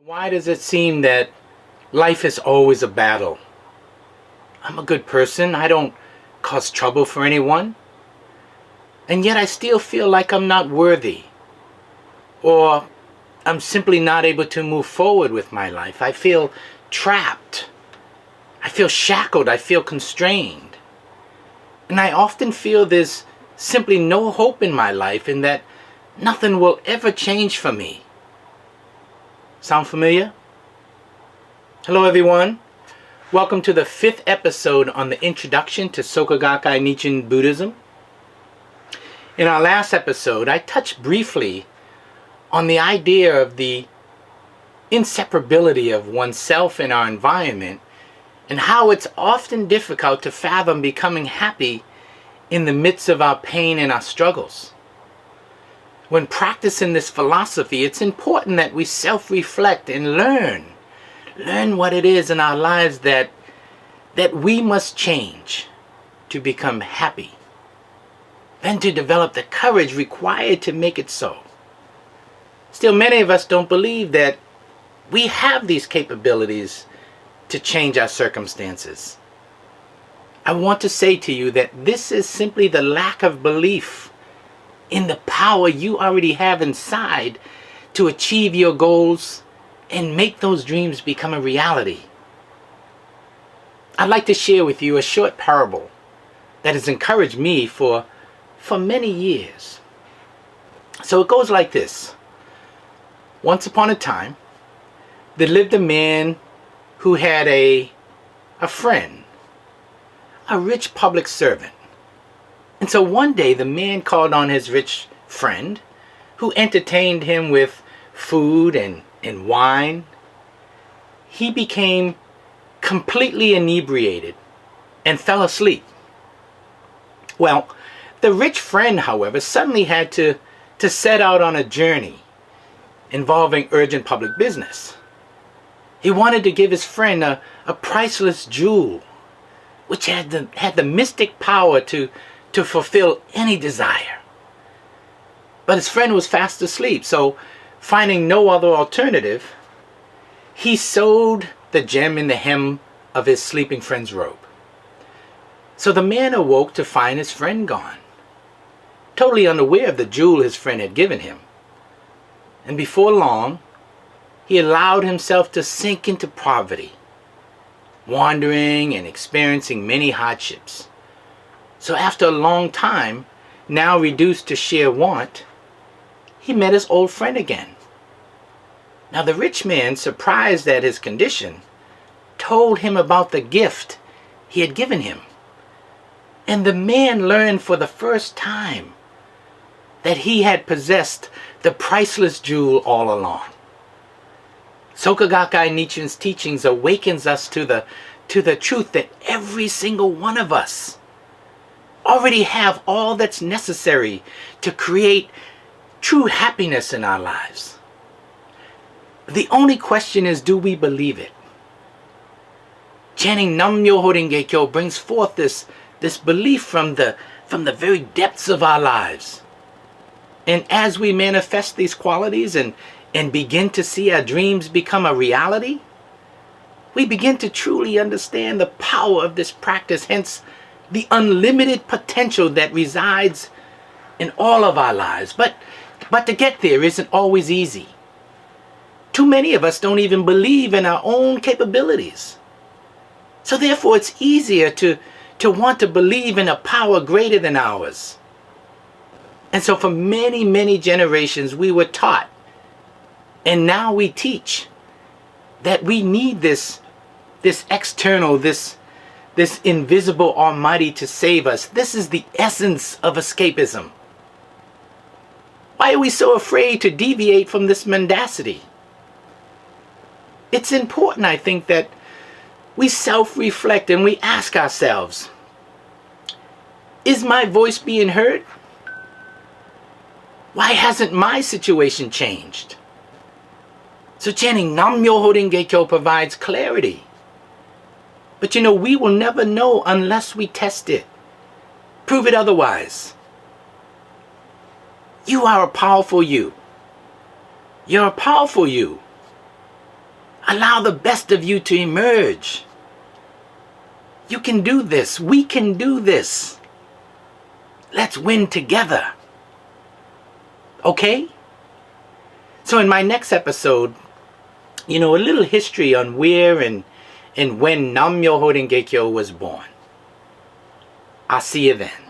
Why does it seem that life is always a battle? I'm a good person. I don't cause trouble for anyone. And yet I still feel like I'm not worthy. Or I'm simply not able to move forward with my life. I feel trapped. I feel shackled. I feel constrained. And I often feel there's simply no hope in my life and that nothing will ever change for me. Sound familiar? Hello everyone. Welcome to the 5th episode on the introduction to Soka Gakkai Nichiren Buddhism. In our last episode, I touched briefly on the idea of the inseparability of oneself and our environment and how it's often difficult to fathom becoming happy in the midst of our pain and our struggles. When practicing this philosophy, it's important that we self-reflect and learn what it is in our lives that we must change to become happy, then to develop the courage required to make it so. Still, many of us don't believe that we have these capabilities to change our circumstances. I want to say to you that this is simply the lack of belief in the power you already have inside to achieve your goals and make those dreams become a reality. I'd like to share with you a short parable that has encouraged me for many years. So it goes like this. Once upon a time, there lived a man who had a friend, a rich public servant. And so one day the man called on his rich friend, who entertained him with food and wine. He became completely inebriated and fell asleep. Well, the rich friend, however, suddenly had to set out on a journey involving urgent public business. He wanted to give his friend a priceless jewel, which had the mystic power to fulfill any desire. But his friend was fast asleep, so finding no other alternative, he sewed the gem in the hem of his sleeping friend's robe. So the man awoke to find his friend gone, totally unaware of the jewel his friend had given him. And before long, he allowed himself to sink into poverty, wandering and experiencing many hardships. So after a long time, now reduced to sheer want, he met his old friend again. Now the rich man, surprised at his condition, told him about the gift he had given him. And the man learned for the first time that he had possessed the priceless jewel all along. Soka Gakkai Nichiren's teachings awakens us to the truth that every single one of us already have all that's necessary to create true happiness in our lives. The only question is, do we believe it? Chanting NAM MYOHO RENGE KYO brings forth this belief from the very depths of our lives. And as we manifest these qualities and begin to see our dreams become a reality, we begin to truly understand the power of this practice, hence the unlimited potential that resides in all of our lives. But to get there isn't always easy. Too many of us don't even believe in our own capabilities. So therefore it's easier to want to believe in a power greater than ours. And so for many, many generations we were taught, and now we teach, that we need this external, this invisible Almighty to save us. This is the essence of escapism. Why are we so afraid to deviate from this mendacity? It's important, I think, that we self-reflect and we ask ourselves, is my voice being heard? Why hasn't my situation changed? So chanting NAM MYOHO RENGE KYO provides clarity. But we will never know unless we test it. Prove it otherwise. You are a powerful you. You're a powerful you. Allow the best of you to emerge. You can do this. We can do this. Let's win together. Okay? So in my next episode, a little history on where and when NAM MYOHO RENGE KYO was born. I'll see you then.